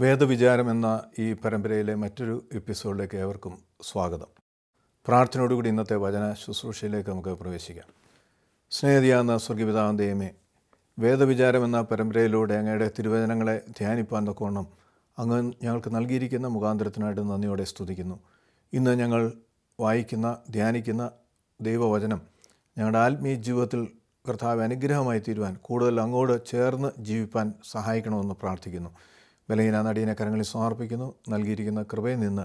വേദവിചാരം എന്ന ഈ പരമ്പരയിലെ മറ്റൊരു എപ്പിസോഡിലേക്ക് ഏവർക്കും സ്വാഗതം. പ്രാർത്ഥനയോടുകൂടി ഇന്നത്തെ വചന ശുശ്രൂഷയിലേക്ക് നമുക്ക് പ്രവേശിക്കാം. സ്നേഹിയാകുന്ന സ്വർഗപിതാവാം ദൈവമേ, വേദവിചാരം എന്ന പരമ്പരയിലൂടെ അങ്ങയുടെ തിരുവചനങ്ങളെ ധ്യാനിപ്പാൻ തക്കവണ്ണം അങ്ങ് ഞങ്ങൾക്ക് നൽകിയിരിക്കുന്ന മുഖാന്തരത്തിനായിട്ട് നന്ദിയോടെ സ്തുതിക്കുന്നു. ഇന്ന് ഞങ്ങൾ വായിക്കുന്ന ധ്യാനിക്കുന്ന ദൈവവചനം ഞങ്ങളുടെ ആത്മീയ ജീവിതത്തിൽ കർത്താവ് അനുഗ്രഹമായി തീരുവാൻ, കൂടുതൽ അങ്ങോട് ചേർന്ന് ജീവിപ്പാൻ സഹായിക്കണമെന്ന് പ്രാർത്ഥിക്കുന്നു. ബലഹീന നടീനെ കരങ്ങളിൽ സമർപ്പിക്കുന്നു. നൽകിയിരിക്കുന്ന കൃപയിൽ നിന്ന്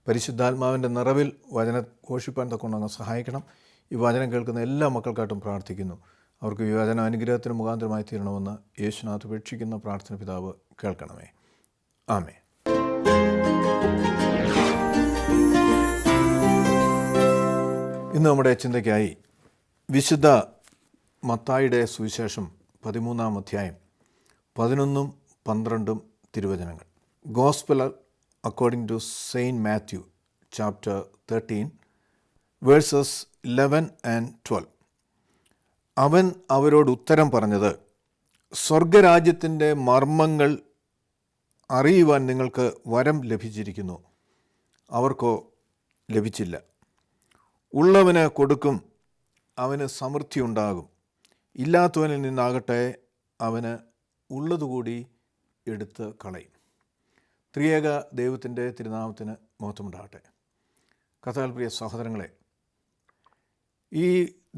പരിശുദ്ധാത്മാവിൻ്റെ നിറവിൽ വചനം ഘോഷിപ്പാൻ തക്കൊണ്ട് അങ്ങ് സഹായിക്കണം. ഈ വചനം കേൾക്കുന്ന എല്ലാ മക്കൾക്കായിട്ടും പ്രാർത്ഥിക്കുന്നു. അവർക്ക് ഈ വചനം അനുഗ്രഹത്തിന് മുഖാന്തരമായി തീരണമെന്ന് യേശുനാഥ് അപേക്ഷിക്കുന്ന പ്രാർത്ഥന പിതാവ് കേൾക്കണമേ. ആമേൻ. ഇന്ന് നമ്മുടെ ചിന്തയ്ക്കായി വിശുദ്ധ മത്തായിയുടെ സുവിശേഷം 13-ാം അധ്യായം 11-12 തിരുവചനങ്ങൾ. Gospel according to Saint Matthew chapter 13 verses 11 and 12. അവൻ അവരോട് ഉത്തരം പറഞ്ഞത്, സ്വർഗരാജ്യത്തിൻ്റെ മർമ്മങ്ങൾ അറിയുവാൻ നിങ്ങൾക്ക് വരം ലഭിച്ചിരിക്കുന്നു, അവർക്കോ ലഭിച്ചില്ല. ഉള്ളവന് കൊടുക്കും, അവന് സമൃദ്ധി ഉണ്ടാകും. ഇല്ലാത്തവനിൽ നിന്നാകട്ടെ അവന് ഉള്ളതുകൂടി എടുത്ത് കളയും. ത്രിയേക ദൈവത്തിൻ്റെ തിരുനാമത്തിന് മഹത്വമുണ്ടാകട്ടെ. കർത്താവിൽ പ്രിയ സഹോദരങ്ങളെ, ഈ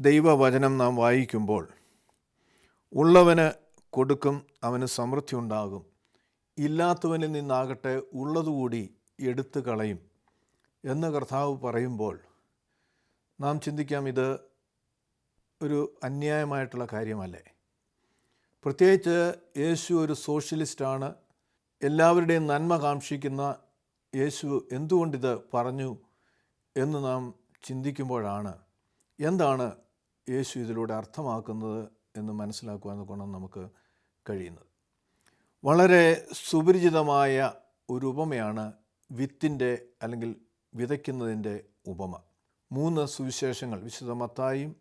ദൈവവചനം നാം വായിക്കുമ്പോൾ ഉള്ളവന് കൊടുക്കും, അവന് സമൃദ്ധി ഉണ്ടാകും. ഇല്ലാത്തവനിൽ നിന്നാകട്ടെ ഉള്ളതുകൂടി എടുത്തു കളയും എന്ന് കർത്താവ് പറയുമ്പോൾ നാം ചിന്തിക്കാം, ഇത് ഒരു അന്യായമായിട്ടുള്ള കാര്യമല്ലേ? പ്രത്യേകിച്ച് യേശു ഒരു സോഷ്യലിസ്റ്റാണ്, എല്ലാവരുടെയും നന്മ കാംക്ഷിക്കുന്ന യേശു എന്തുകൊണ്ടിത് പറഞ്ഞു എന്ന് നാം ചിന്തിക്കുമ്പോഴാണ് എന്താണ് യേശു ഇതിലൂടെ അർത്ഥമാക്കുന്നത് എന്ന് മനസ്സിലാക്കുവാൻ കൊണ്ട് നമുക്ക് കഴിയുന്നത്. വളരെ സുപരിചിതമായ ഒരു ഉപമയാണ് വിത്തിൻ്റെ അല്ലെങ്കിൽ വിതയ്ക്കുന്നതിൻ്റെ ഉപമ. 3 സുവിശേഷങ്ങൾ, വിശുദ്ധ മത്തായിയും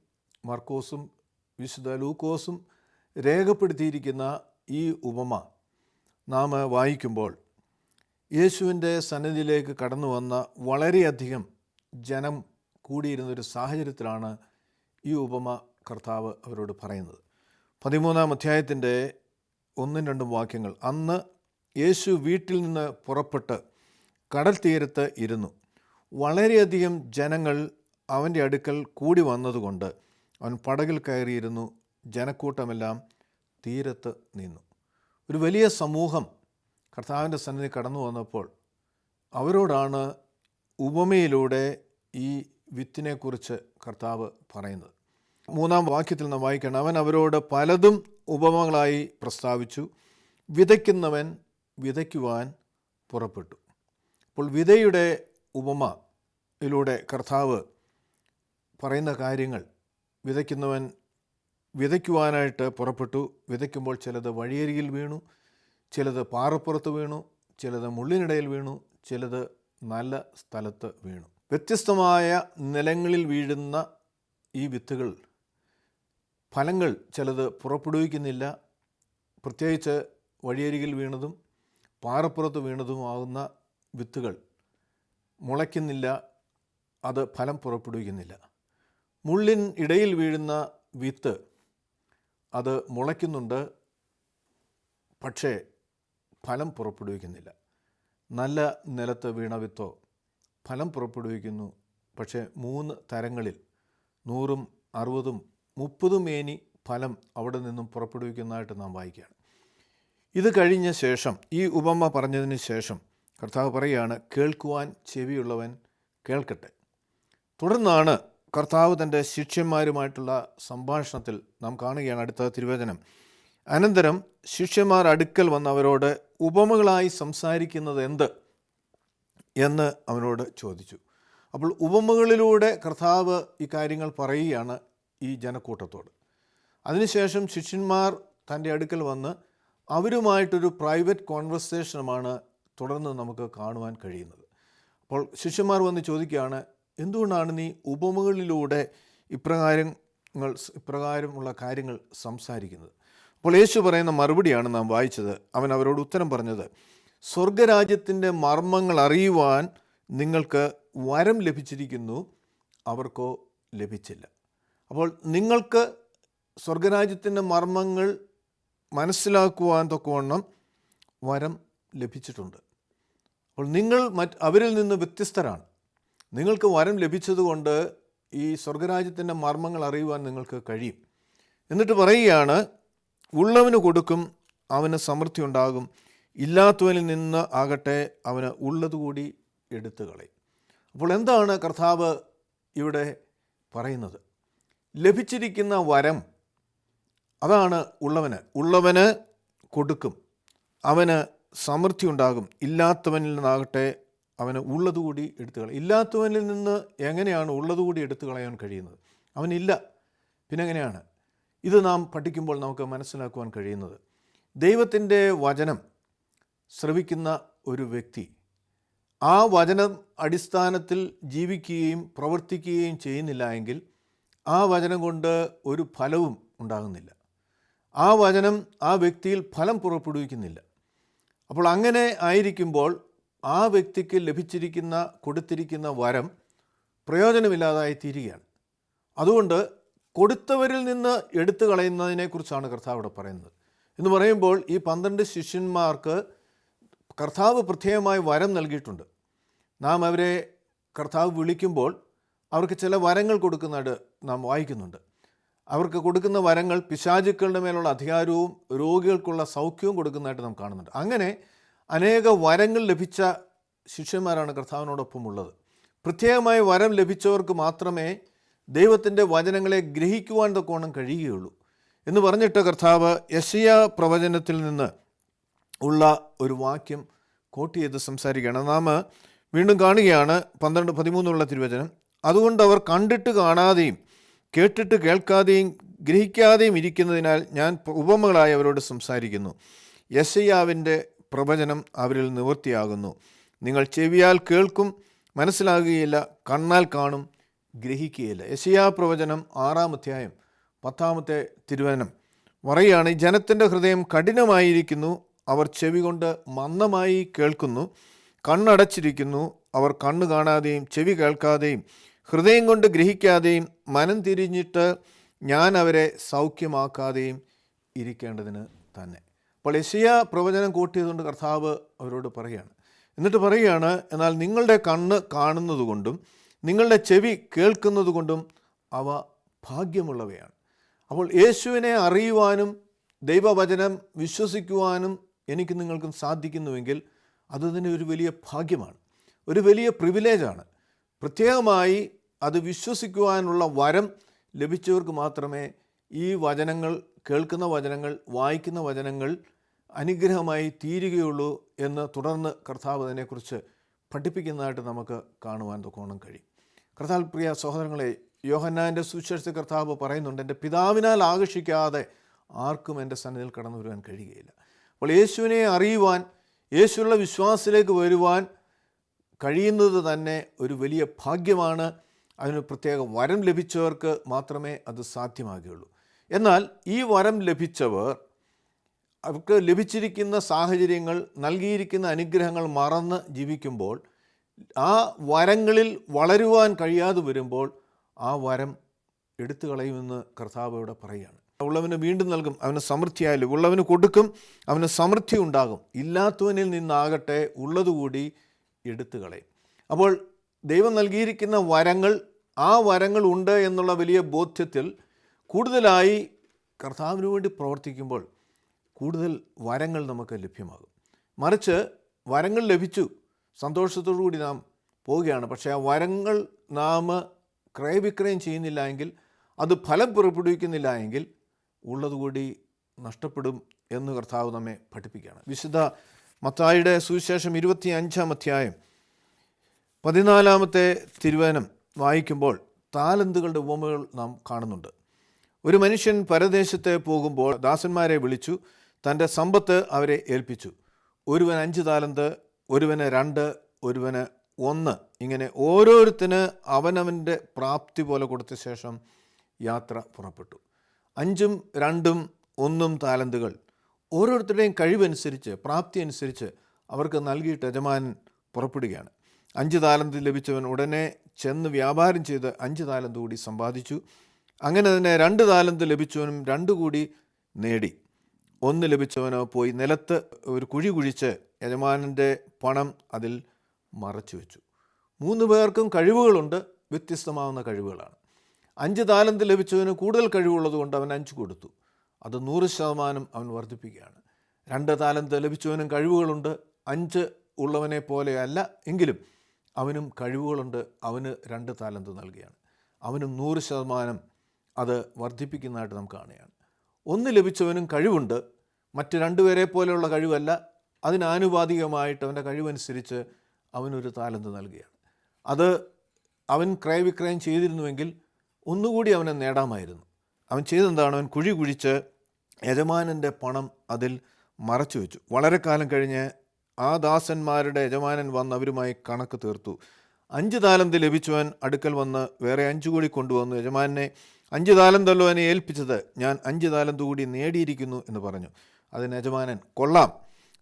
മർക്കോസും വിശുദ്ധ ലൂക്കോസും രേഖപ്പെടുത്തിയിരിക്കുന്ന ഈ ഉപമ നാം വായിക്കുമ്പോൾ യേശുവിൻ്റെ സന്നിധിയിലേക്ക് കടന്നു വന്ന വളരെയധികം ജനം കൂടിയിരുന്നൊരു സാഹചര്യത്തിലാണ് ഈ ഉപമ കർത്താവ് അവരോട് പറയുന്നത്. 13-ാം അധ്യായത്തിൻ്റെ 1-2 വാക്യങ്ങൾ. അന്ന് യേശു വീട്ടിൽ നിന്ന് പുറപ്പെട്ട് കടൽ തീരത്ത് ഇരുന്നു. വളരെയധികം ജനങ്ങൾ അവൻ്റെ അടുക്കൽ കൂടി വന്നതുകൊണ്ട് അവൻ പടകിൽ കയറിയിരുന്നു. ജനക്കൂട്ടമെല്ലാം തീരത്ത് നിന്നു. ഒരു വലിയ സമൂഹം കർത്താവിൻ്റെ സന്നിധി കടന്നു വന്നപ്പോൾ അവരോടാണ് ഉപമയിലൂടെ ഈ വിത്തിനെക്കുറിച്ച് കർത്താവ് പറയുന്നത്. 3-ാം വാക്യത്തിൽ നാം വായിക്കണം, അവൻ അവരോട് പലതും ഉപമകളായി പ്രസ്താവിച്ചു. വിതയ്ക്കുന്നവൻ വിതയ്ക്കുവാൻ പുറപ്പെട്ടു. അപ്പോൾ വിതയുടെ ഉപമയിലൂടെ കർത്താവ് പറയുന്ന കാര്യങ്ങൾ, വിതയ്ക്കുന്നവൻ വിതയ്ക്കുവാനായിട്ട് പുറപ്പെട്ടു. വിതയ്ക്കുമ്പോൾ ചിലത് വഴിയരികിൽ വീണു, ചിലത് പാറപ്പുറത്ത് വീണു, ചിലത് മുള്ളിനിടയിൽ വീണു, ചിലത് നല്ല സ്ഥലത്ത് വീണു. വ്യത്യസ്തമായ നിലങ്ങളിൽ വീഴുന്ന ഈ വിത്തുകൾ ഫലങ്ങൾ ചിലത് പുറപ്പെടുവിക്കുന്നില്ല. പ്രത്യേകിച്ച് വഴിയരികിൽ വീണതും പാറപ്പുറത്ത് വീണതുമാകുന്ന വിത്തുകൾ മുളയ്ക്കുന്നില്ല, അത് ഫലം പുറപ്പെടുവിക്കുന്നില്ല. മുള്ളിൻ ഇടയിൽ വീഴുന്ന വിത്ത് അത് മുളയ്ക്കുന്നുണ്ട്, പക്ഷേ ഫലം പുറപ്പെടുവിക്കുന്നില്ല. നല്ല നിലത്ത് വീണ വിത്തോ ഫലം പുറപ്പെടുവിക്കുന്നു, പക്ഷേ 3 തരങ്ങളിൽ 100, 60, 30 മേനി ഫലം അവിടെ നിന്നും പുറപ്പെടുവിക്കുന്നതായിട്ട് നാം വായിക്കുകയാണ്. ഇത് കഴിഞ്ഞ ശേഷം, ഈ ഉപമ പറഞ്ഞതിന് ശേഷം കർത്താവ് പറയുകയാണ്, കേൾക്കുവാൻ ചെവിയുള്ളവൻ കേൾക്കട്ടെ. തുടർന്നാണ് കർത്താവ് തൻ്റെ ശിഷ്യന്മാരുമായിട്ടുള്ള സംഭാഷണത്തിൽ നാം കാണുകയാണ്. അടുത്ത തിരുവചനം, അനന്തരം ശിഷ്യന്മാർ അടുക്കൽ വന്നവരോട് ഉപമകളായി സംസാരിക്കുന്നത് എന്ത് എന്ന് അവനോട് ചോദിച്ചു. അപ്പോൾ ഉപമകളിലൂടെ കർത്താവ് ഈ കാര്യങ്ങൾ പറയുകയാണ് ഈ ജനക്കൂട്ടത്തോട്. അതിനുശേഷം ശിഷ്യന്മാർ തൻ്റെ അടുക്കൽ വന്ന് അവരുമായിട്ടൊരു പ്രൈവറ്റ് കോൺവെർസേഷനുമാണ് തുടർന്ന് നമുക്ക് കാണുവാൻ കഴിയുന്നത്. അപ്പോൾ ശിഷ്യന്മാർ വന്ന് ചോദിക്കുകയാണ്, എന്തുകൊണ്ടാണ് നീ ഉപമകളിലൂടെ ഇപ്രകാരമുള്ള കാര്യങ്ങൾ സംസാരിക്കുന്നത്? അപ്പോൾ യേശു പറയുന്ന മറുപടിയാണ് നാം വായിച്ചത്. അവൻ അവരോട് ഉത്തരം പറഞ്ഞത്, സ്വർഗരാജ്യത്തിൻ്റെ മർമ്മങ്ങൾ അറിയുവാൻ നിങ്ങൾക്ക് വരം ലഭിച്ചിരിക്കുന്നു, അവർക്കോ ലഭിച്ചില്ല. അപ്പോൾ നിങ്ങൾക്ക് സ്വർഗരാജ്യത്തിൻ്റെ മർമ്മങ്ങൾ മനസ്സിലാക്കുവാൻ തക്കവണ്ണം വരം ലഭിച്ചിട്ടുണ്ട്. അപ്പോൾ നിങ്ങൾ അവരിൽ നിന്ന് വ്യത്യസ്തരാണ്. നിങ്ങൾക്ക് വരം ലഭിച്ചതുകൊണ്ട് ഈ സ്വർഗരാജ്യത്തിൻ്റെ മർമ്മങ്ങൾ അറിയുവാൻ നിങ്ങൾക്ക് കഴിയും. എന്നിട്ട് പറയുകയാണ്, ഉള്ളവന് കൊടുക്കും, അവന് സമൃദ്ധി ഉണ്ടാകും, ഇല്ലാത്തവനിൽ നിന്ന് ആകട്ടെ അവന് ഉള്ളതുകൂടി എടുത്തു കളയും. അപ്പോൾ എന്താണ് കർത്താവ് ഇവിടെ പറയുന്നത്? ലഭിച്ചിരിക്കുന്ന വരം അതാണ് ഉള്ളവന് കൊടുക്കും, അവന് സമൃദ്ധി ഉണ്ടാകും, ഇല്ലാത്തവനിൽ നിന്നാകട്ടെ അവന് ഉള്ളതുകൂടി എടുത്തു കളയും. ഇല്ലാത്തവനിൽ നിന്ന് എങ്ങനെയാണ് ഉള്ളതുകൂടി എടുത്തു കളയാൻ കഴിയുന്നത്? അവനില്ല, പിന്നെ എങ്ങനെയാണ്? ഇത് നാം പഠിക്കുമ്പോൾ നമുക്ക് മനസ്സിലാക്കുവാൻ കഴിയുന്നത്, ദൈവത്തിൻ്റെ വചനം ശ്രവിക്കുന്ന ഒരു വ്യക്തി ആ വചനം അടിസ്ഥാനത്തിൽ ജീവിക്കുകയും പ്രവർത്തിക്കുകയും ചെയ്യുന്നില്ല എങ്കിൽ ആ വചനം കൊണ്ട് ഒരു ഫലവും ഉണ്ടാകുന്നില്ല. ആ വചനം ആ വ്യക്തിയിൽ ഫലം പുറപ്പെടുവിക്കുന്നില്ല. അപ്പോൾ അങ്ങനെ ആയിരിക്കുമ്പോൾ ആ വ്യക്തിക്ക് കൊടുത്തിരിക്കുന്ന വരം പ്രയോജനമില്ലാതായി തീരുകയാണ്. അതുകൊണ്ട് കൊടുത്തവരിൽ നിന്ന് എടുത്തു കളയുന്നതിനെക്കുറിച്ചാണ് കർത്താവ് ഇവിടെ പറയുന്നത്. എന്ന് പറയുമ്പോൾ ഈ 12 ശിഷ്യന്മാർക്ക് കർത്താവ് പ്രത്യേകമായി വരം നൽകിയിട്ടുണ്ട്. നാം അവരെ കർത്താവ് വിളിക്കുമ്പോൾ അവർക്ക് ചില വരങ്ങൾ കൊടുക്കുന്നതായിട്ട് നാം വായിക്കുന്നുണ്ട്. അവർക്ക് കൊടുക്കുന്ന വരങ്ങൾ പിശാചുക്കളുടെ മേലുള്ള അധികാരവും രോഗികൾക്കുള്ള സൗഖ്യവും കൊടുക്കുന്നതായിട്ട് നാം കാണുന്നുണ്ട്. അങ്ങനെ അനേക വരങ്ങൾ ലഭിച്ച ശിഷ്യന്മാരാണ് കർത്താവിനോടൊപ്പം ഉള്ളത്. പ്രത്യേകമായ വരം ലഭിച്ചവർക്ക് മാത്രമേ ദൈവത്തിൻ്റെ വചനങ്ങളെ ഗ്രഹിക്കുവാൻ തക്കവണ്ണം കഴിയുകയുള്ളൂ എന്ന് പറഞ്ഞിട്ട് കർത്താവ് യെശയ്യാ പ്രവചനത്തിൽ നിന്ന് ഉള്ള ഒരു വാക്യം കോട്ട് ചെയ്ത് സംസാരിക്കുകയാണ്. നാം വീണ്ടും കാണുകയാണ് 12-13 തിരുവചനം. അതുകൊണ്ട് അവർ കണ്ടിട്ട് കാണാതെയും കേട്ടിട്ട് കേൾക്കാതെയും ഗ്രഹിക്കാതെയും ഇരിക്കുന്നതിനാൽ ഞാൻ ഉപമകളായി അവരോട് സംസാരിക്കുന്നു. യെശയ്യാവിൻ്റെ പ്രവചനം അവരിൽ നിവൃത്തിയാകുന്നു. നിങ്ങൾ ചെവിയാൽ കേൾക്കും, മനസ്സിലാകുകയില്ല, കണ്ണാൽ കാണും, ഗ്രഹിക്കുകയില്ല. യെശയ്യാ പ്രവചനം 6-ാം അധ്യായം 10-ാമത്തെ തിരുവചനം പറയുകയാണ്, ജനത്തിൻ്റെ ഹൃദയം കഠിനമായിരിക്കുന്നു, അവർ ചെവി കൊണ്ട് മന്ദമായി കേൾക്കുന്നു, കണ്ണടച്ചിരിക്കുന്നു, അവർ കണ്ണ് കാണാതെയും ചെവി കേൾക്കാതെയും ഹൃദയം കൊണ്ട് ഗ്രഹിക്കാതെയും മനം തിരിഞ്ഞിട്ട് ഞാൻ അവരെ സൗഖ്യമാക്കാതെയും ഇരിക്കേണ്ടതിന് തന്നെ. അപ്പോൾ യെശയ്യാ പ്രവചനം കൂട്ടിയതുകൊണ്ട് കർത്താവ് അവരോട് പറയുകയാണ്. എന്നിട്ട് പറയുകയാണ്, എന്നാൽ നിങ്ങളുടെ കണ്ണ് കാണുന്നതുകൊണ്ടും നിങ്ങളുടെ ചെവി കേൾക്കുന്നതുകൊണ്ടും അവ ഭാഗ്യമുള്ളവയാണ്. അപ്പോൾ യേശുവിനെ അറിയുവാനും ദൈവവചനം വിശ്വസിക്കുവാനും എനിക്ക് നിങ്ങൾക്കും സാധിക്കുന്നുവെങ്കിൽ അത് തന്നെ ഒരു വലിയ ഭാഗ്യമാണ്, ഒരു വലിയ പ്രിവിലേജാണ്. പ്രത്യേകമായി അത് വിശ്വസിക്കുവാനുള്ള വരം ലഭിച്ചവർക്ക് മാത്രമേ ഈ വചനങ്ങൾ, കേൾക്കുന്ന വചനങ്ങൾ, വായിക്കുന്ന വചനങ്ങൾ അനുഗ്രഹമായി തീരുകയുള്ളൂ എന്ന് തുടർന്ന് കർത്താവ് അതിനെക്കുറിച്ച് പഠിപ്പിക്കുന്നതായിട്ട് നമുക്ക് കാണുവാൻ തക്കവണ്ണം കഴിയും. കർത്താവ് പ്രിയ സഹോദരങ്ങളെ, യോഹന്നാൻ്റെ സുവിശേഷത്തിൽ കർത്താവ് പറയുന്നുണ്ട്, എൻ്റെ പിതാവിനാൽ ആകർഷിക്കാതെ ആർക്കും എൻ്റെ സന്നിധിയിൽ കടന്നു വരുവാൻ കഴിയുകയില്ല. അപ്പോൾ യേശുവിനെ അറിയുവാൻ, യേശുവിലുള്ള വിശ്വാസത്തിലേക്ക് വരുവാൻ കഴിയുന്നത് തന്നെ ഒരു വലിയ ഭാഗ്യമാണ്. അതിന് പ്രത്യേക വരം ലഭിച്ചവർക്ക് മാത്രമേ അത് സാധ്യമാകുകയുള്ളൂ. എന്നാൽ ഈ വരം ലഭിച്ചവർ അവർക്ക് ലഭിച്ചിരിക്കുന്ന സാഹചര്യങ്ങൾ, നൽകിയിരിക്കുന്ന അനുഗ്രഹങ്ങൾ മറന്ന് ജീവിക്കുമ്പോൾ, ആ വരങ്ങളിൽ വളരുവാൻ കഴിയാതെ വരുമ്പോൾ ആ വരം എടുത്തു കളയുമെന്ന് കർത്താവ് ഇവിടെ പറയുകയാണ്. ഉള്ളവന് വീണ്ടും നൽകും, അവന് സമൃദ്ധിയായാലും. ഉള്ളവന് കൊടുക്കും, അവന് സമൃദ്ധി ഉണ്ടാകും, ഇല്ലാത്തവനിൽ നിന്നാകട്ടെ ഉള്ളതുകൂടി എടുത്തു കളയും. അപ്പോൾ ദൈവം നൽകിയിരിക്കുന്ന വരങ്ങൾ, ആ വരങ്ങൾ ഉണ്ട് എന്നുള്ള വലിയ ബോധ്യത്തിൽ കൂടുതലായി കർത്താവിന് വേണ്ടി പ്രവർത്തിക്കുമ്പോൾ കൂടുതൽ വരങ്ങൾ നമുക്ക് ലഭ്യമാകും. മറിച്ച് വരങ്ങൾ ലഭിച്ചു, സന്തോഷത്തോടു കൂടി നാം പോവുകയാണ്. പക്ഷേ ആ വരങ്ങൾ നാം ക്രയവിക്രയം ചെയ്യുന്നില്ല എങ്കിൽ, അത് ഫലം പുറപ്പെടുവിക്കുന്നില്ല എങ്കിൽ ഉള്ളതുകൂടി നഷ്ടപ്പെടും എന്ന് കർത്താവ് നമ്മെ പഠിപ്പിക്കുകയാണ്. വിശുദ്ധ മത്തായിയുടെ സുവിശേഷം 25-ാം അധ്യായം 14-ാമത്തെ തിരുവചനം വായിക്കുമ്പോൾ താലന്തുകളുടെ ഉപമകൾ നാം കാണുന്നുണ്ട്. ഒരു മനുഷ്യൻ പരദേശത്ത് പോകുമ്പോൾ ദാസന്മാരെ വിളിച്ചു തൻ്റെ സമ്പത്ത് അവരെ ഏൽപ്പിച്ചു. ഒരുവൻ 5 താലന്ത്, ഒരുവന് 2, ഒരുവന് 1, ഇങ്ങനെ ഓരോരുത്തന് അവനവൻ്റെ പ്രാപ്തി പോലെ കൊടുത്ത ശേഷം യാത്ര പുറപ്പെട്ടു. 5, 2, 1 താലന്തുകൾ ഓരോരുത്തരുടെയും കഴിവനുസരിച്ച്, പ്രാപ്തി അനുസരിച്ച് അവർക്ക് നൽകിയിട്ട് യജമാനൻ പുറപ്പെടുകയാണ്. 5 താലന്ത് ലഭിച്ചവൻ ഉടനെ ചെന്ന് വ്യാപാരം ചെയ്ത് 5 താലന്ത് കൂടി സമ്പാദിച്ചു. അങ്ങനെ തന്നെ 2 താലന്ത് ലഭിച്ചവനും 2 കൂടി നേടി. 1 ലഭിച്ചവനോ പോയി നിലത്ത് ഒരു കുഴി കുഴിച്ച് യജമാനൻ്റെ പണം അതിൽ മറച്ചു വെച്ചു. 3 പേർക്കും കഴിവുകളുണ്ട്, വ്യത്യസ്തമാവുന്ന കഴിവുകളാണ്. 5 താലന്ത് ലഭിച്ചവന് കൂടുതൽ കഴിവുള്ളത് കൊണ്ട് അവൻ 5 കൊടുത്തു. അത് 100% അവൻ വർദ്ധിപ്പിക്കുകയാണ്. 2 താലന്ത് ലഭിച്ചവനും കഴിവുകളുണ്ട്, 5 ഉള്ളവനെ പോലെയല്ല, എങ്കിലും അവനും കഴിവുകളുണ്ട്. അവന് 2 താലന്ത് നൽകുകയാണ്. അവനും 100% അത് വർദ്ധിപ്പിക്കുന്നതായിട്ട് നമുക്ക് കാണുകയാണ്. 1 ലഭിച്ചവനും കഴിവുണ്ട്, മറ്റ് 2 പേരെ പോലെയുള്ള കഴിവല്ല. അതിനാനുപാതികമായിട്ട് അവൻ്റെ കഴിവനുസരിച്ച് അവനൊരു താലന്ത് നൽകുകയാണ്. അത് അവൻ ക്രയവിക്രയം ചെയ്തിരുന്നുവെങ്കിൽ ഒന്നുകൂടി അവനെ നേടാമായിരുന്നു. അവൻ ചെയ്തെന്താണ്? അവൻ കുഴി കുഴിച്ച് യജമാനൻ്റെ പണം അതിൽ മറച്ചു വെച്ചു. വളരെ കാലം കഴിഞ്ഞ് ആ ദാസന്മാരുടെ യജമാനൻ വന്ന് അവരുമായി കണക്ക് തീർത്തു. 5 താലന്ത് ലഭിച്ചവൻ അടുക്കൽ വന്ന് വേറെ 5 കൂടി കൊണ്ടുവന്നു. യജമാനെ, 5 താലന്തല്ലോ എന്നെ ഏൽപ്പിച്ചത്, ഞാൻ 5 താലന്ത് കൂടി നേടിയിരിക്കുന്നു എന്ന് പറഞ്ഞു. അതിന് യജമാനൻ, കൊള്ളാം,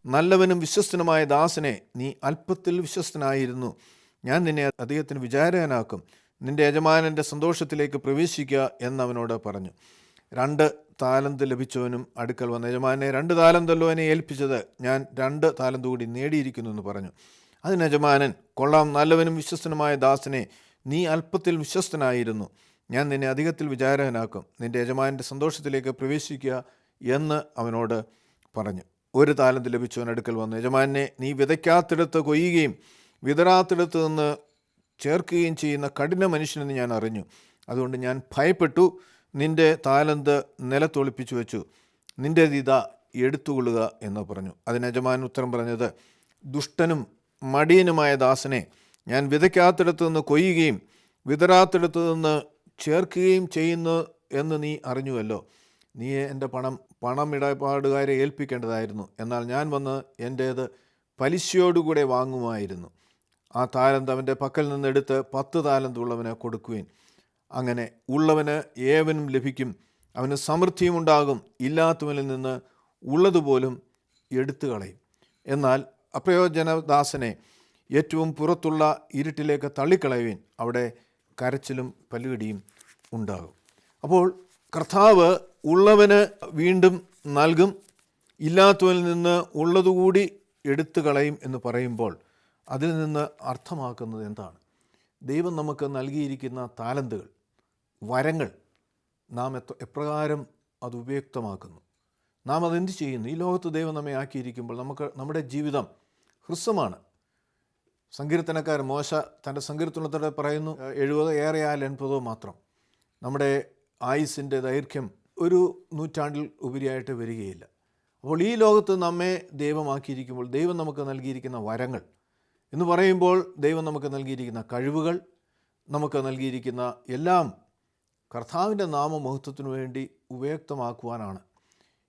നല്ലവനും വിശ്വസ്തനുമായ ദാസനെ, നീ അല്പത്തിൽ വിശ്വസ്തനായിരുന്നു, ഞാൻ നിന്നെ അധികത്തിന് വിചാരകനാക്കും, നിന്റെ യജമാനൻ്റെ സന്തോഷത്തിലേക്ക് പ്രവേശിക്കുക എന്നവനോട് പറഞ്ഞു. 2 താലന്ത് ലഭിച്ചവനും അടുക്കൽ വന്ന യജമാനെ, 2 താലന്തല്ലോ എന്നെ ഏൽപ്പിച്ചത്, ഞാൻ 2 താലന്ത് കൂടി നേടിയിരിക്കുന്നു എന്ന് പറഞ്ഞു. അതിന് യജമാനൻ, കൊള്ളാം, നല്ലവനും വിശ്വസ്തനുമായ ദാസനെ, നീ അല്പത്തിൽ വിശ്വസ്തനായിരുന്നു, ഞാൻ നിന്നെ അധികത്തിൽ വിചാരകനാക്കും, നിന്റെ യജമാനൻ്റെ സന്തോഷത്തിലേക്ക് പ്രവേശിക്കുക എന്ന് അവനോട് പറഞ്ഞു. 1 താലന്ത് ലഭിച്ചവൻ അടുക്കൽ വന്നു, യജമാനെ, നീ വിതയ്ക്കാത്തിടത്ത് കൊയ്യുകയും വിതറാത്തിടത്ത് നിന്ന് ചേർക്കുകയും ചെയ്യുന്ന കഠിന മനുഷ്യനെന്ന് ഞാൻ അറിഞ്ഞു. അതുകൊണ്ട് ഞാൻ ഭയപ്പെട്ടു, നിന്റെ താലന്ത് നിലത്തൊളിപ്പിച്ചു വെച്ചു, നിന്റെ ഇതാ എടുത്തുകൊള്ളുക എന്ന് പറഞ്ഞു. അതിന് യജമാനൻ ഉത്തരം പറഞ്ഞത്, ദുഷ്ടനും മടിയനുമായ ദാസനെ, ഞാൻ വിതയ്ക്കാത്തിടത്ത് നിന്ന് കൊയ്യുകയും വിതറാത്തിടത്ത് നിന്ന് ചേർക്കുകയും ചെയ്യുന്നു എന്ന് നീ അറിഞ്ഞുവല്ലോ. നീ എൻ്റെ പണമിടപാടുകാരെ ഏൽപ്പിക്കേണ്ടതായിരുന്നു. എന്നാൽ ഞാൻ വന്ന് എൻ്റേത് പലിശയോടുകൂടെ വാങ്ങുമായിരുന്നു. ആ താലന്ത് അവൻ്റെ പക്കൽ നിന്നെടുത്ത് 10 താലന്ത് ഉള്ളവന് കൊടുക്കുവിൻ. അങ്ങനെ ഉള്ളവന് ഏവനും ലഭിക്കും, അവന് സമൃദ്ധിയും ഉണ്ടാകും, ഇല്ലാത്തവനിൽ നിന്ന് ഉള്ളതുപോലും എടുത്തു കളയും. എന്നാൽ അപ്രയോജനദാസനെ ഏറ്റവും പുറത്തുള്ള ഇരുട്ടിലേക്ക് തള്ളിക്കളയുവിൻ, അവിടെ കരച്ചിലും പല്ലുകടിയും ഉണ്ടാകും. അപ്പോൾ കർത്താവ് ഉള്ളവന് വീണ്ടും നൽകും, ഇല്ലാത്തവനിൽ നിന്ന് ഉള്ളതുകൂടി എടുത്തു കളയും എന്ന് പറയുമ്പോൾ അതിൽ നിന്ന് അർത്ഥമാക്കുന്നത് എന്താണ്? ദൈവം നമുക്ക് നൽകിയിരിക്കുന്ന താലന്തുകൾ, വരങ്ങൾ, നാം എപ്രകാരം അത് ഉപയുക്തമാക്കുന്നു, നാം അതെന്ത് ചെയ്യുന്നു? ഈ ലോകത്ത് ദൈവം നമ്മെ ആക്കിയിരിക്കുമ്പോൾ നമ്മുടെ ജീവിതം ഹ്രസ്വമാണ്. സങ്കീർത്തനക്കാരൻ മോശ തൻ്റെ സങ്കീർത്തനത്തോടെ പറയുന്നു, 70 ഏറെയാൽ 80 മാത്രം. നമ്മുടെ ആയുസ്സിൻ്റെ ദൈർഘ്യം ഒരു നൂറ്റാണ്ടിൽ ഉപരിയായിട്ട് വരികയില്ല. അപ്പോൾ ഈ ലോകത്ത് നമ്മെ ദൈവമാക്കിയിരിക്കുമ്പോൾ ദൈവം നമുക്ക് നൽകിയിരിക്കുന്ന വരങ്ങൾ എന്ന് പറയുമ്പോൾ, ദൈവം നമുക്ക് നൽകിയിരിക്കുന്ന കഴിവുകൾ, നമുക്ക് നൽകിയിരിക്കുന്ന എല്ലാം കർത്താവിൻ്റെ നാമമഹത്വത്തിനു വേണ്ടി ഉപയുക്തമാക്കുവാനാണ്.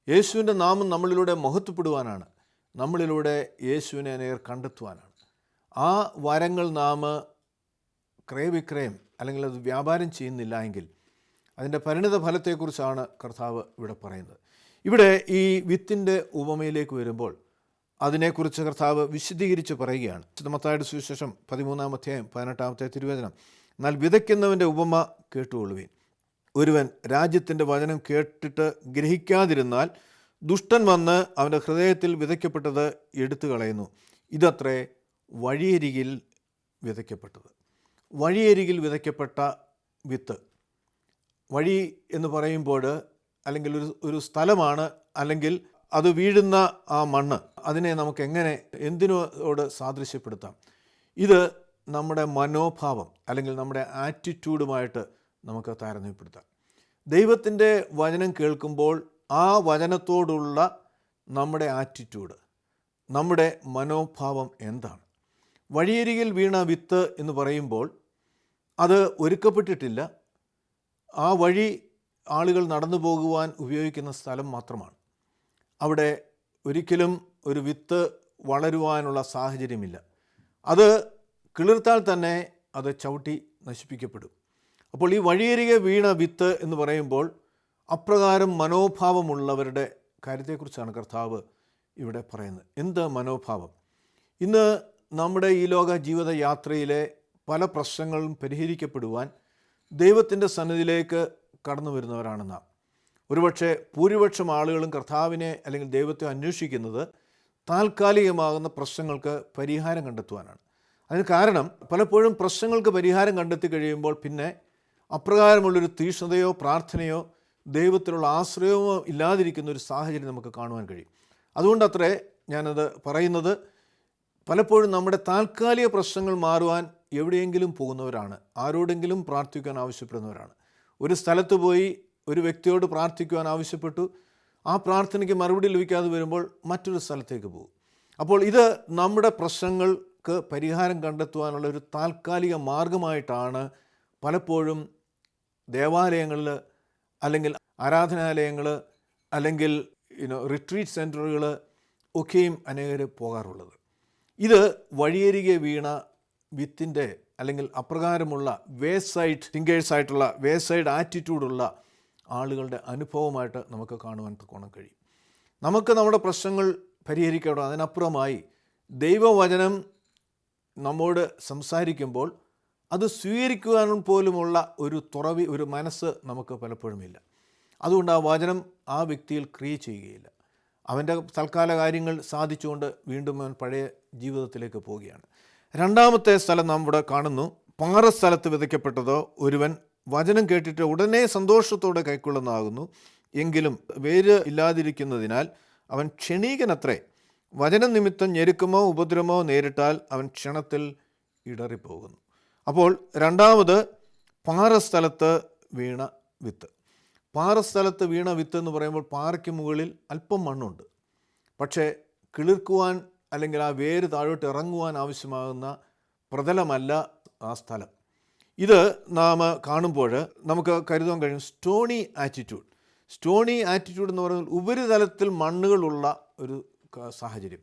യേശുവിൻ്റെ നാമം നമ്മളിലൂടെ മഹത്വപ്പെടുവാനാണ്, നമ്മളിലൂടെ യേശുവിനെ നേർ കണ്ടെത്തുവാനാണ്. ആ വരങ്ങൾ നാം ക്രയവിക്രയം അല്ലെങ്കിൽ അത് വ്യാപാരം ചെയ്യുന്നില്ല എങ്കിൽ അതിൻ്റെ പരിണിത ഫലത്തെക്കുറിച്ചാണ് കർത്താവ് ഇവിടെ പറയുന്നത്. ഇവിടെ ഈ വിത്തിൻ്റെ ഉപമയിലേക്ക് വരുമ്പോൾ അതിനെക്കുറിച്ച് കർത്താവ് വിശദീകരിച്ച് പറയുകയാണ്. മത്തായിയുടെ സുവിശേഷം 13-ാം അധ്യായം 18-ാമത്തെ തിരുവചനം, എന്നാൽ വിതയ്ക്കുന്നവൻ്റെ ഉപമ കേട്ടുകൊള്ളുവിൻ. ഒരുവൻ രാജ്യത്തിൻ്റെ വചനം കേട്ടിട്ട് ഗ്രഹിക്കാതിരുന്നാൽ ദുഷ്ടൻ വന്ന് അവൻ്റെ ഹൃദയത്തിൽ വിതയ്ക്കപ്പെട്ടത് എടുത്തു കളയുന്നു. ഇതത്രേ വഴിയരികിൽ വിതയ്ക്കപ്പെട്ടത്. വഴിയരികിൽ വിതയ്ക്കപ്പെട്ട വിത്ത്, വഴി എന്ന് പറയുമ്പോൾ അല്ലെങ്കിൽ ഒരു സ്ഥലമാണ്, അല്ലെങ്കിൽ അത് വീഴുന്ന ആ മണ്ണ്, അതിനെ നമുക്ക് എന്തിനോട് സാദൃശ്യപ്പെടുത്താം? ഇത് നമ്മുടെ മനോഭാവം അല്ലെങ്കിൽ നമ്മുടെ ആറ്റിറ്റ്യൂഡുമായിട്ട് നമുക്ക് താരതമ്യപ്പെടുത്താം. ദൈവത്തിൻ്റെ വചനം കേൾക്കുമ്പോൾ ആ വചനത്തോടുള്ള നമ്മുടെ ആറ്റിറ്റ്യൂഡ്, നമ്മുടെ മനോഭാവം എന്താണ്? വഴിയരികിൽ വീണ വിത്ത് എന്ന് പറയുമ്പോൾ അത് ഒരുക്കപ്പെട്ടിട്ടില്ല. ആ വഴി ആളുകൾ നടന്നു പോകുവാൻ ഉപയോഗിക്കുന്ന സ്ഥലം മാത്രമാണ്. അവിടെ ഒരിക്കലും ഒരു വിത്ത് വളരുവാനുള്ള സാഹചര്യമില്ല. അത് കിളിർത്താൽ തന്നെ അത് ചവിട്ടി നശിപ്പിക്കപ്പെടും. അപ്പോൾ ഈ വഴിയരികെ വീണ വിത്ത് എന്ന് പറയുമ്പോൾ അപ്രകാരം മനോഭാവമുള്ളവരുടെ കാര്യത്തെക്കുറിച്ചാണ് കർത്താവ് ഇവിടെ പറയുന്നത്. എന്ത് മനോഭാവം? ഇന്ന് നമ്മുടെ ഈ ലോക ജീവിത യാത്രയിലെ പല പ്രശ്നങ്ങളും പരിഹരിക്കപ്പെടുവാൻ ദൈവത്തിൻ്റെ സന്നിധിയിലേക്ക് കടന്നു വരുന്നവരാണ് നാം. ഒരുപക്ഷെ ഭൂരിപക്ഷം ആളുകളും കർത്താവിനെ അല്ലെങ്കിൽ ദൈവത്തെ അന്വേഷിക്കുന്നത് താൽക്കാലികമാകുന്ന പ്രശ്നങ്ങൾക്ക് പരിഹാരം കണ്ടെത്തുവാനാണ്. അതിന് കാരണം പലപ്പോഴും പ്രശ്നങ്ങൾക്ക് പരിഹാരം കണ്ടെത്തി കഴിയുമ്പോൾ പിന്നെ അപ്രകാരമുള്ളൊരു തീക്ഷ്ണതയോ പ്രാർത്ഥനയോ ദൈവത്തിലുള്ള ആശ്രയമോ ഇല്ലാതിരിക്കുന്ന ഒരു സാഹചര്യം നമുക്ക് കാണുവാൻ കഴിയും. അതുകൊണ്ടത്രേ ഞാനത് പറയുന്നത്. പലപ്പോഴും നമ്മുടെ താൽക്കാലിക പ്രശ്നങ്ങൾ മാറുവാൻ എവിടെയെങ്കിലും പോകുന്നവരാണ്, ആരോടെങ്കിലും പ്രാർത്ഥിക്കാൻ ആവശ്യപ്പെടുന്നവരാണ്. ഒരു സ്ഥലത്ത് പോയി ഒരു വ്യക്തിയോട് പ്രാർത്ഥിക്കുവാൻ ആവശ്യപ്പെട്ടു, ആ പ്രാർത്ഥനയ്ക്ക് മറുപടി ലഭിക്കാതെ വരുമ്പോൾ മറ്റൊരു സ്ഥലത്തേക്ക് പോകും. അപ്പോൾ ഇത് നമ്മുടെ പ്രശ്നങ്ങൾക്ക് പരിഹാരം കണ്ടെത്തുവാനുള്ള ഒരു താൽക്കാലിക മാർഗമായിട്ടാണ് പലപ്പോഴും ദേവാലയങ്ങളിൽ അല്ലെങ്കിൽ ആരാധനാലയങ്ങൾ അല്ലെങ്കിൽ റിട്രീറ്റ് സെൻറ്ററുകൾ ഒക്കെയും അനേകർ പോകാറുള്ളത്. ഇത് വഴിയരികെ വീണ വിത്തിൻ്റെ അല്ലെങ്കിൽ അപ്രകാരമുള്ള വേസൈഡ് തിങ്കേഴ്സായിട്ടുള്ള വേസൈഡ് ആറ്റിറ്റ്യൂഡുള്ള ആളുകളുടെ അനുഭവമായിട്ട് നമുക്ക് കാണുവാൻ തക്കോണം കഴിയും. നമുക്ക് നമ്മുടെ പ്രശ്നങ്ങൾ പരിഹരിക്കണം. അതിനപ്പുറമായി ദൈവവചനം നമ്മോട് സംസാരിക്കുമ്പോൾ അത് സ്വീകരിക്കുവാൻ പോലുമുള്ള ഒരു തുറവി, ഒരു മനസ്സ് നമുക്ക് പലപ്പോഴുമില്ല. അതുകൊണ്ട് ആ വചനം ആ വ്യക്തിയിൽ ക്രിയ ചെയ്യുകയില്ല. അവൻ്റെ തൽക്കാല കാര്യങ്ങൾ സാധിച്ചുകൊണ്ട് വീണ്ടും അവൻ പഴയ ജീവിതത്തിലേക്ക് പോവുകയാണ്. രണ്ടാമത്തെ സ്ഥലം നാം ഇവിടെ കാണുന്നു. പാറസ്ഥലത്ത് വിതയ്ക്കപ്പെട്ടതോ ഒരുവൻ വചനം കേട്ടിട്ട് ഉടനെ സന്തോഷത്തോടെ കൈക്കൊള്ളുന്നതാകുന്നു, എങ്കിലും വേര് ഇല്ലാതിരിക്കുന്നതിനാൽ അവൻ ക്ഷണീകനത്രേ. വചനം നിമിത്തം ഞെരുക്കമോ ഉപദ്രവമോ നേരിട്ടാൽ അവൻ ക്ഷണത്തിൽ ഇടറിപ്പോകുന്നു. അപ്പോൾ രണ്ടാമത് പാറസ്ഥലത്ത് വീണ വിത്ത്. പാറസ്ഥലത്ത് വീണ വിത്ത് എന്ന് പറയുമ്പോൾ പാറയ്ക്ക് മുകളിൽ അല്പം മണ്ണുണ്ട്, പക്ഷേ കിളിർക്കുവാൻ അല്ലെങ്കിൽ ആ വേര് താഴോട്ട് ഇറങ്ങുവാൻ ആവശ്യമാകുന്ന പ്രതലമല്ല ആ സ്ഥലം. ഇത് നാം കാണുമ്പോൾ നമുക്ക് കരുതാൻ കഴിയും സ്റ്റോണി ആറ്റിറ്റ്യൂഡ്. സ്റ്റോണി ആറ്റിറ്റ്യൂഡ് എന്ന് പറയുന്നത് ഉപരിതലത്തിൽ മണ്ണുകളുള്ള ഒരു സാഹചര്യം.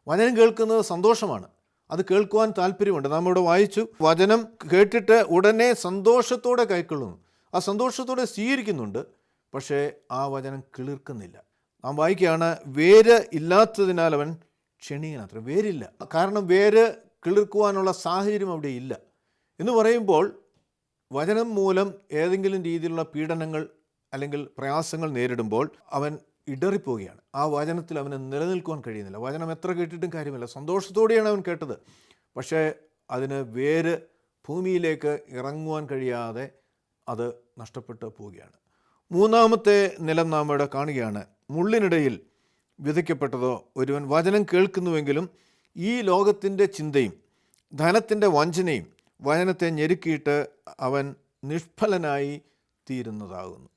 വചനം കേൾക്കുന്നത് സന്തോഷമാണ്, അത് കേൾക്കുവാൻ താല്പര്യമുണ്ട്. നാം ഇവിടെ വായിച്ചു, വചനം കേട്ടിട്ട് ഉടനെ സന്തോഷത്തോടെ കൈക്കൊള്ളുന്നു. ആ സന്തോഷത്തോടെ സ്വീകരിക്കുന്നുണ്ട്, പക്ഷേ ആ വചനം കിളിർക്കുന്നില്ല. നാം വായിക്കുകയാണ്, വേര് ഇല്ലാത്തതിനാൽ അവൻ ക്ഷണീകനത്ര. വേരില്ല, കാരണം വേര് കിളിർക്കുവാനുള്ള സാഹചര്യം അവിടെ ഇല്ല എന്ന് പറയുമ്പോൾ വചനം മൂലം ഏതെങ്കിലും രീതിയിലുള്ള പീഡനങ്ങൾ അല്ലെങ്കിൽ പ്രയാസങ്ങൾ നേരിടുമ്പോൾ അവൻ ഇടറിപ്പോവുകയാണ്. ആ വചനത്തിൽ അവന് നിലനിൽക്കുവാൻ കഴിയുന്നില്ല. വചനം എത്ര കേട്ടിട്ടും കാര്യമില്ല. സന്തോഷത്തോടെയാണ് അവൻ കേട്ടത്, പക്ഷേ അതിന് വേര് ഭൂമിയിലേക്ക് ഇറങ്ങുവാൻ കഴിയാതെ അത് നഷ്ടപ്പെട്ടു പോവുകയാണ്. മൂന്നാമത്തെ നിലം നാം ഇവിടെ കാണുകയാണ്. മുള്ളിനിടയിൽ വിതയ്ക്കപ്പെട്ടതോ ഒരുവൻ വചനം കേൾക്കുന്നുവെങ്കിലും ഈ ലോകത്തിൻ്റെ ചിന്തയും ധനത്തിൻ്റെ വഞ്ചനയും വചനത്തെ ഞെരുക്കിയിട്ട് അവൻ നിഷ്ഫലനായി തീരുന്നതാകുന്നു.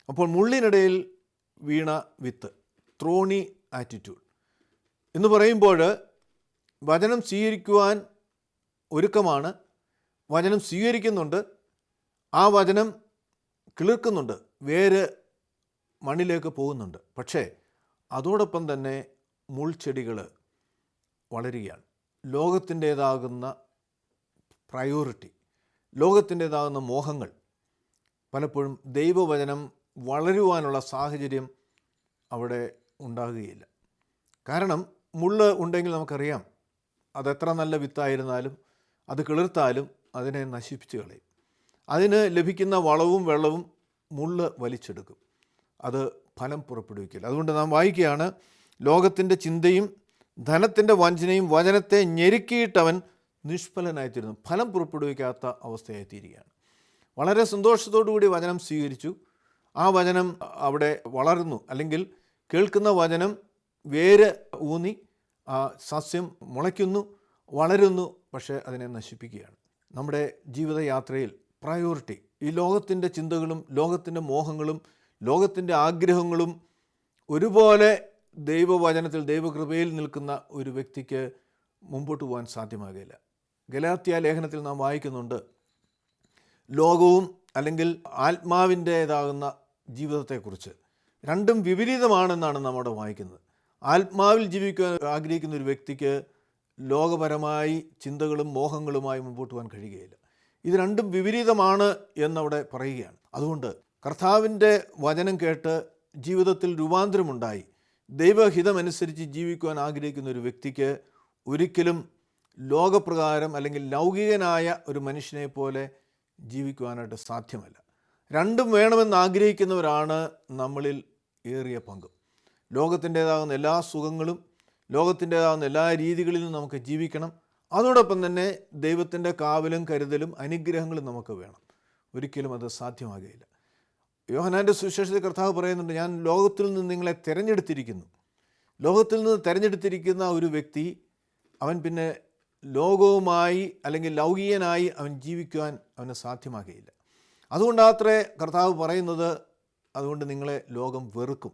അപ്പോൾ മുള്ളിനിടയിൽ വീണ വിത്ത്, ത്രോണി ആറ്റിറ്റ്യൂഡ് എന്ന് പറയുമ്പോൾ വചനം സ്വീകരിക്കുവാൻ ഒരുക്കമാണ്, വചനം സ്വീകരിക്കുന്നുണ്ട്, ആ വചനം കിളിർക്കുന്നുണ്ട്, വേര് മണ്ണിലേക്ക് പോകുന്നുണ്ട്. പക്ഷേ അതോടൊപ്പം തന്നെ മുൾച്ചെടികൾ വളരുകയാണ്. ലോകത്തിൻ്റേതാകുന്ന പ്രയോറിറ്റി, ലോകത്തിൻ്റേതാകുന്ന മോഹങ്ങൾ പലപ്പോഴും ദൈവവചനം വളരുവാനുള്ള സാഹചര്യം അവിടെ ഉണ്ടാകുകയില്ല. കാരണം മുള്ള് ഉണ്ടെങ്കിൽ നമുക്കറിയാം, അതെത്ര നല്ല വിത്തായിരുന്നാലും അത് കിളിർത്താലും അതിനെ നശിപ്പിച്ച് കളയും. അതിന് ലഭിക്കുന്ന വളവും വെള്ളവും മുള്ള് വലിച്ചെടുക്കും, അത് ഫലം പുറപ്പെടുവിക്കില്ല. അതുകൊണ്ട് നാം വായിക്കുകയാണ്, ലോകത്തിൻ്റെ ചിന്തയും ധനത്തിൻ്റെ വഞ്ചനയും വചനത്തെ ഞെരുക്കിയിട്ടവൻ നിഷ്ഫലനായിത്തീരുന്നു. ഫലം പുറപ്പെടുവിക്കാത്ത അവസ്ഥയായിത്തീരുകയാണ്. വളരെ സന്തോഷത്തോടുകൂടി വചനം സ്വീകരിച്ചു, ആ വചനം അവിടെ വളർന്നു, അല്ലെങ്കിൽ കേൾക്കുന്ന വചനം വേര് ഊന്നി ആ സസ്യം മുളയ്ക്കുന്നു, വളരുന്നു, പക്ഷേ അതിനെ നശിപ്പിക്കുകയാണ്. നമ്മുടെ ജീവിതയാത്രയിൽ പ്രയോറിറ്റി ഈ ലോകത്തിൻ്റെ ചിന്തകളും ലോകത്തിൻ്റെ മോഹങ്ങളും ലോകത്തിൻ്റെ ആഗ്രഹങ്ങളും ഒരുപോലെ ദൈവവചനത്തിൽ ദൈവകൃപയിൽ നിൽക്കുന്ന ഒരു വ്യക്തിക്ക് മുമ്പോട്ട് പോകാൻ സാധ്യമാകില്ല. ഗലാത്യ ലേഖനത്തിൽ നാം വായിക്കുന്നുണ്ട്, ലോകവും അല്ലെങ്കിൽ ആത്മാവിൻ്റേതാകുന്ന ജീവിതത്തെക്കുറിച്ച് രണ്ടും വിപരീതമാണെന്നാണ് നമ്മുടെ വായിക്കുന്നത്. ആത്മാവിൽ ജീവിക്കാൻ ആഗ്രഹിക്കുന്ന ഒരു വ്യക്തിക്ക് ലോകപരമായി ചിന്തകളും മോഹങ്ങളുമായി മുമ്പോട്ട് പോകാൻ കഴിയുകയില്ല. ഇത് രണ്ടും വിപരീതമാണ് എന്നവിടെ പറയുകയാണ്. അതുകൊണ്ട് കർത്താവിൻ്റെ വചനം കേട്ട് ജീവിതത്തിൽ രൂപാന്തരമുണ്ടായി ദൈവഹിതമനുസരിച്ച് ജീവിക്കുവാൻ ആഗ്രഹിക്കുന്ന ഒരു വ്യക്തിക്ക് ഒരിക്കലും ലോകപ്രകാരം അല്ലെങ്കിൽ ലൗകികനായ ഒരു മനുഷ്യനെ പോലെ ജീവിക്കുവാനായിട്ട് സാധ്യമല്ല. രണ്ടും വേണമെന്ന് ആഗ്രഹിക്കുന്നവരാണ് നമ്മളിൽ ഏറിയ പങ്കും. ലോകത്തിൻ്റേതാകുന്ന എല്ലാ സുഖങ്ങളും ലോകത്തിൻ്റേതാകുന്ന എല്ലാ രീതികളിലും നമുക്ക് ജീവിക്കണം. അതോടൊപ്പം തന്നെ ദൈവത്തിൻ്റെ കാവലും കരുതലും അനുഗ്രഹങ്ങളും നമുക്ക് വേണം. ഒരിക്കലും അത് സാധ്യമാകുകയില്ല. യോഹന്നാൻ്റെ സുവിശേഷത്തിൽ കർത്താവ് പറയുന്നുണ്ട്, ഞാൻ ലോകത്തിൽ നിന്ന് നിങ്ങളെ തിരഞ്ഞെടുത്തിരിക്കുന്നു. ലോകത്തിൽ നിന്ന് തിരഞ്ഞെടുത്തിരിക്കുന്ന ഒരു വ്യക്തി അവൻ പിന്നെ ലോകവുമായി അല്ലെങ്കിൽ ലൗകികനായി അവൻ ജീവിക്കുവാൻ അവന് സാധ്യമാകുകയില്ല. അതുകൊണ്ടാത്രേ കർത്താവ് പറയുന്നത്, അതുകൊണ്ട് നിങ്ങളെ ലോകം വെറുക്കും.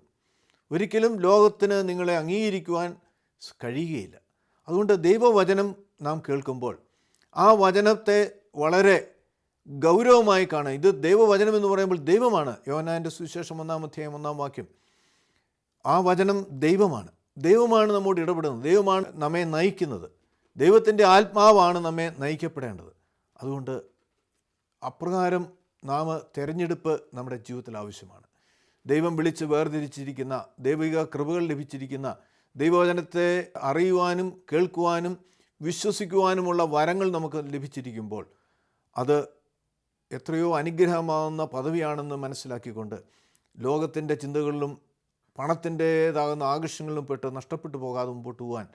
ഒരിക്കലും ലോകത്തിന് നിങ്ങളെ അംഗീകരിക്കുവാൻ കഴിയുകയില്ല. അതുകൊണ്ട് ദൈവവചനം നാം കേൾക്കുമ്പോൾ ആ വചനത്തെ വളരെ ഗൗരവമായി കാണുക. ഇത് ദൈവവചനം എന്ന് പറയുമ്പോൾ ദൈവമാണ്. യോഹന്നാൻ്റെ സുവിശേഷം 1-ാം ആ വചനം ദൈവമാണ്. ദൈവമാണ് നമ്മോട് ഇടപെടുന്നത്. ദൈവമാണ് നമ്മെ നയിക്കുന്നത്. ദൈവത്തിൻ്റെ ആത്മാവാണ് നമ്മെ നയിക്കപ്പെടേണ്ടത്. അതുകൊണ്ട് അപ്രകാരം നാം തിരഞ്ഞെടുപ്പ് നമ്മുടെ ജീവിതത്തിൽ ആവശ്യമാണ്. ദൈവം വിളിച്ച് വേർതിരിച്ചിരിക്കുന്ന, ദൈവിക കൃപകൾ ലഭിച്ചിരിക്കുന്ന, ദൈവവചനത്തെ അറിയുവാനും കേൾക്കുവാനും വിശ്വസിക്കുവാനുമുള്ള വരങ്ങൾ നമുക്ക് ലഭിച്ചിരിക്കുമ്പോൾ അത് എത്രയോ അനുഗ്രഹമാകുന്ന പദവിയാണെന്ന് മനസ്സിലാക്കിക്കൊണ്ട് ലോകത്തിൻ്റെ ചിന്തകളിലും പണത്തിൻ്റേതാകുന്ന ആകർഷങ്ങളിലും പെട്ട് നഷ്ടപ്പെട്ടു പോകാതെ മുമ്പോട്ട് പോകാൻ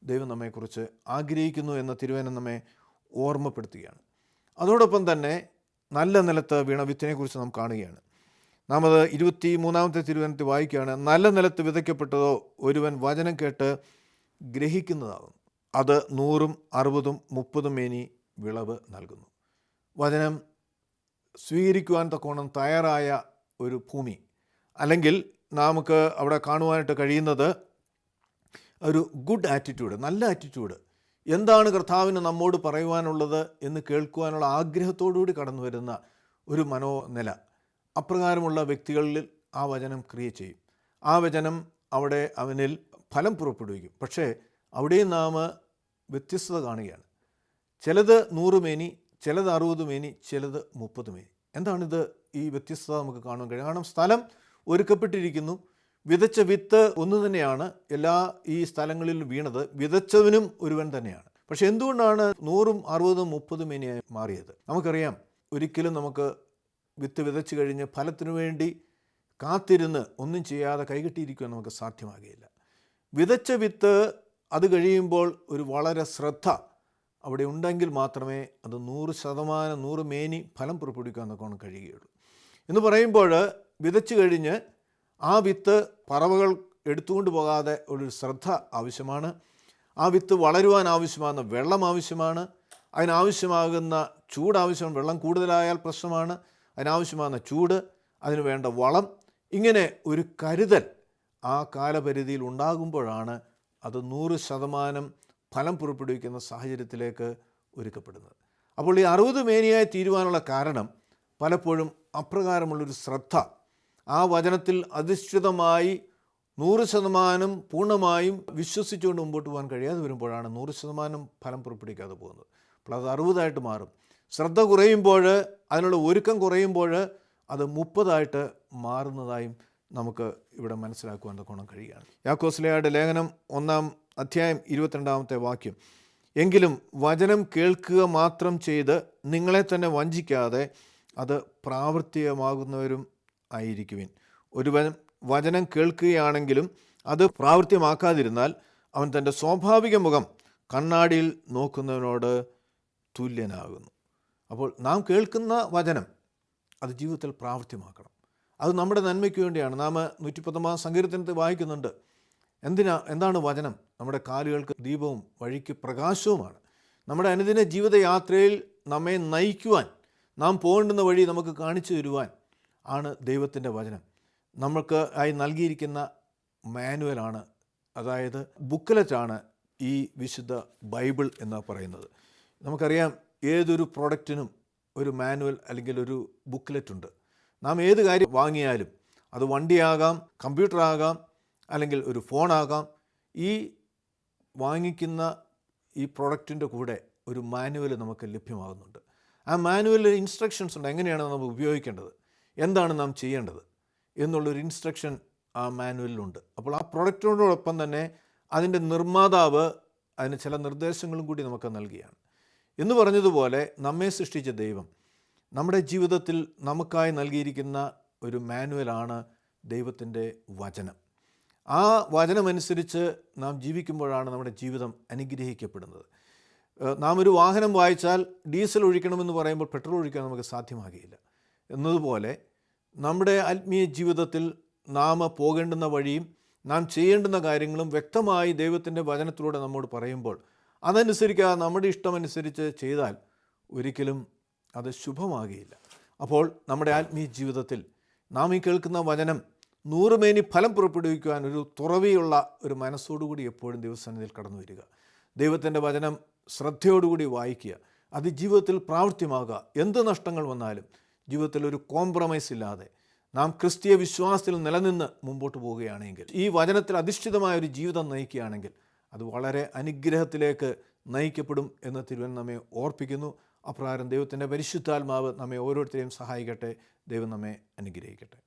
ദൈവം നമ്മെക്കുറിച്ച് ആഗ്രഹിക്കുന്നു എന്ന തിരുവചനം നമ്മെ ഓർമ്മപ്പെടുത്തുകയാണ്. അതോടൊപ്പം തന്നെ നല്ല നിലത്ത് വീണ വിത്തിനെക്കുറിച്ച് നാം കാണുകയാണ്. നാം അത് 23-ാമത്തെ തിരുവചനത്തിൽ വായിക്കുകയാണ്. നല്ല നിലത്ത് വിതയ്ക്കപ്പെട്ടതോ ഒരുവൻ വചനം കേട്ട് ഗ്രഹിക്കുന്നതാകുന്നു. അത് 100, 60, 30 മേനി വിളവ് നൽകുന്നു. വചനം സ്വീകരിക്കുവാൻ തക്കോണം തയ്യാറായ ഒരു ഭൂമി, അല്ലെങ്കിൽ നമുക്ക് അവിടെ കാണുവാനായിട്ട് കഴിയുന്നത് ഒരു ഗുഡ് ആറ്റിറ്റ്യൂഡ്, നല്ല ആറ്റിറ്റ്യൂഡ്. എന്താണ് കർത്താവിന് നമ്മോട് പറയുവാനുള്ളത് എന്ന് കേൾക്കുവാനുള്ള ആഗ്രഹത്തോടുകൂടി കടന്നു വരുന്ന ഒരു മനോനില. അപ്രകാരമുള്ള വ്യക്തികളിൽ ആ വചനം ക്രിയ ചെയ്യും. ആ വചനം അവിടെ അവനിൽ ഫലം പുറപ്പെടുവിക്കും. പക്ഷേ അവിടെയും നാം വ്യത്യസ്തത കാണുകയാണ്. ചിലത് 100 മേനി, ചിലത് 60 മേനി, ചിലത് 30 മേനി. എന്താണിത്? ഈ വ്യത്യസ്തത നമുക്ക് കാണാൻ കഴിയും. കാരണം സ്ഥലം ഒരുക്കപ്പെട്ടിരിക്കുന്നു. വിതച്ച വിത്ത് ഒന്ന് തന്നെയാണ് എല്ലാ ഈ സ്ഥലങ്ങളിൽ വീണത്. വിതച്ചവനും ഒരുവൻ തന്നെയാണ്. പക്ഷെ എന്തുകൊണ്ടാണ് 100, 60, 30 മേനിയായി മാറിയത്? നമുക്കറിയാം, ഒരിക്കലും നമുക്ക് വിത്ത് വിതച്ച് കഴിഞ്ഞ് ഫലത്തിനു വേണ്ടി കാത്തിരുന്ന് ഒന്നും ചെയ്യാതെ കൈകെട്ടിയിരിക്കുവാൻ നമുക്ക് സാധ്യമാകുകയില്ല. വിതച്ച വിത്ത് അത് കഴിയുമ്പോൾ ഒരു വളരെ ശ്രദ്ധ അവിടെ ഉണ്ടെങ്കിൽ മാത്രമേ അത് 100%, 100 മേനി ഫലം പുറപ്പെടുവിക്കാൻ നമുക്ക് കഴിയുകയുള്ളൂ. എന്ന് പറയുമ്പോൾ വിതച്ച് കഴിഞ്ഞ് ആ വിത്ത് പറവകൾ എടുത്തുകൊണ്ട് പോകാതെ ഒരു ശ്രദ്ധ ആവശ്യമാണ്. ആ വിത്ത് വളരുവാൻ ആവശ്യമാകുന്ന വെള്ളം ആവശ്യമാണ്. അതിനാവശ്യമാകുന്ന ചൂട് ആവശ്യമാണ്. വെള്ളം കൂടുതലായാൽ പ്രശ്നമാണ്. അതിനാവശ്യമാകുന്ന ചൂട്, അതിന് വേണ്ട വളം, ഇങ്ങനെ ഒരു കരുതൽ ആ കാലപരിധിയിൽ ഉണ്ടാകുമ്പോഴാണ് അത് 100% ഫലം പുറപ്പെടുവിക്കുന്ന സാഹചര്യത്തിലേക്ക് ഒരുക്കപ്പെടുന്നത്. അപ്പോൾ ഈ 60 മേനിയായി തീരുവാനുള്ള കാരണം പലപ്പോഴും അപ്രകാരമുള്ളൊരു ശ്രദ്ധ, ആ വചനത്തിൽ അധിഷ്ഠിതമായി 100% പൂർണ്ണമായും വിശ്വസിച്ചുകൊണ്ട് മുമ്പോട്ട് പോകാൻ കഴിയാതെ വരുമ്പോഴാണ് 100% ഫലം പുറപ്പെടുവിക്കാതെ പോകുന്നത്. അപ്പോൾ അത് 60 മാറും. ശ്രദ്ധ കുറയുമ്പോൾ, അതിനുള്ള ഒരുക്കം കുറയുമ്പോൾ അത് 30 മാറുന്നതായും നമുക്ക് ഇവിടെ മനസ്സിലാക്കുവാൻ തക്കോണം കഴിയുകയാണ്. യാക്കോസ്ലേയയുടെ ലേഖനം 1-ാം 22 വചനം കേൾക്കുക മാത്രം ചെയ്ത് നിങ്ങളെ തന്നെ വഞ്ചിക്കാതെ അത് പ്രാവർത്തികമാകുന്നവരും ആയിരിക്കുവിൻ. ഒരുവൻ വചനം കേൾക്കുകയാണെങ്കിലും അത് പ്രാവർത്തികമാക്കാതിരുന്നാൽ അവൻ തൻ്റെ സ്വാഭാവിക മുഖം കണ്ണാടിയിൽ നോക്കുന്നവനോട് തുല്യനാകുന്നു. അപ്പോൾ നാം കേൾക്കുന്ന വചനം അത് ജീവിതത്തിൽ പ്രാവർത്തികമാക്കണം. അത് നമ്മുടെ നന്മയ്ക്ക് വേണ്ടിയാണ്. നാം 119-ാം സങ്കീർത്തനത്തിൽ വായിക്കുന്നുണ്ട്, എന്താണ് വചനം? നമ്മുടെ കാലുകൾക്ക് ദീപവും വഴിക്ക് പ്രകാശവുമാണ്. നമ്മുടെ അനുദിന ജീവിതയാത്രയിൽ നമ്മെ നയിക്കുവാൻ, നാം പോകേണ്ടുന്ന വഴി നമുക്ക് കാണിച്ചു തരുവാൻ ആണ് ദൈവത്തിൻ്റെ വചനം. നമുക്ക് ആയി നൽകിയിരിക്കുന്ന മാനുവലാണ്, അതായത് ബുക്ക്ലെറ്റാണ് ഈ വിശുദ്ധ ബൈബിൾ എന്ന് പറയുന്നത്. നമുക്കറിയാം, ഏതൊരു പ്രോഡക്റ്റിനും ഒരു മാനുവൽ അല്ലെങ്കിൽ ഒരു ബുക്ക്ലെറ്റ് ഉണ്ട്. നാം ഏത് കാര്യം വാങ്ങിയാലും, അത് വണ്ടിയാകാം, കമ്പ്യൂട്ടറാകാം, അല്ലെങ്കിൽ ഒരു ഫോണാകാം, ഈ വാങ്ങിക്കുന്ന ഈ പ്രോഡക്റ്റിൻ്റെ കൂടെ ഒരു മാനുവൽ നമുക്ക് ലഭ്യമാകുന്നുണ്ട്. ആ മാനുവലിൽ ഇൻസ്ട്രക്ഷൻസ് ഉണ്ട്, എങ്ങനെയാണ് നമ്മൾ ഉപയോഗിക്കേണ്ടത്, എന്താണ് നാം ചെയ്യേണ്ടത് എന്നുള്ളൊരു ഇൻസ്ട്രക്ഷൻ ആ മാനുവലിലുണ്ട്. അപ്പോൾ ആ പ്രോഡക്റ്റിനോടൊപ്പം തന്നെ അതിൻ്റെ നിർമ്മാതാവ് അതിന് ചില നിർദ്ദേശങ്ങളും കൂടി നമുക്ക് നൽകിയാണ്. എന്ന് പറഞ്ഞതുപോലെ നമ്മെ സൃഷ്ടിച്ച ദൈവം നമ്മുടെ ജീവിതത്തിൽ നമുക്കായി നൽകിയിരിക്കുന്ന ഒരു മാനുവലാണ് ദൈവത്തിൻ്റെ വചനം. ആ വചനമനുസരിച്ച് നാം ജീവിക്കുമ്പോഴാണ് നമ്മുടെ ജീവിതം അനുഗ്രഹിക്കപ്പെടുന്നത്. നാം ഒരു വാഹനം വായിച്ചാൽ ഡീസൽ ഒഴിക്കണമെന്ന് പറയുമ്പോൾ പെട്രോൾ ഒഴിക്കാൻ നമുക്ക് സാധ്യമാകുകയില്ല. എന്നതുപോലെ നമ്മുടെ ആത്മീയ ജീവിതത്തിൽ നാം പോകേണ്ടുന്ന വഴിയും നാം ചെയ്യേണ്ടുന്ന കാര്യങ്ങളും വ്യക്തമായി ദൈവത്തിൻ്റെ വചനത്തിലൂടെ നമ്മോട് പറയുമ്പോൾ അതനുസരിക്കാതെ നമ്മുടെ ഇഷ്ടമനുസരിച്ച് ചെയ്താൽ ഒരിക്കലും അത് ശുഭമാകുകയില്ല. അപ്പോൾ നമ്മുടെ ആത്മീയ ജീവിതത്തിൽ നാം ഈ കേൾക്കുന്ന വചനം 100 മേനി ഫലം പുറപ്പെടുവിക്കുവാൻ ഒരു തുറവിയുള്ള ഒരു മനസ്സോടുകൂടി എപ്പോഴും ദൈവസന്നിധിയിൽ കടന്നു വരിക. ദൈവത്തിൻ്റെ വചനം ശ്രദ്ധയോടുകൂടി വായിക്കുക, അത് ജീവിതത്തിൽ പ്രാവർത്തിയമാകുക. എന്ത് നഷ്ടങ്ങൾ വന്നാലും ജീവിതത്തിൽ ഒരു കോംപ്രമൈസ് ഇല്ലാതെ നാം ക്രിസ്തീയ വിശ്വാസത്തിൽ നിലനിന്ന് മുമ്പോട്ട് പോവുകയാണെങ്കിൽ, ഈ വചനത്തിൽ അധിഷ്ഠിതമായ ഒരു ജീവിതം നയിക്കുകയാണെങ്കിൽ അത് വളരെ അനുഗ്രഹത്തിലേക്ക് നയിക്കപ്പെടും എന്ന് തിരുവൻ നമ്മെ ഓർപ്പിക്കുന്നു. അപ്രകാരം ദൈവത്തിൻ്റെ പരിശുദ്ധാത്മാവ് നമ്മെ ഓരോരുത്തരെയും സഹായിക്കട്ടെ. ദൈവം നമ്മെ അനുഗ്രഹിക്കട്ടെ.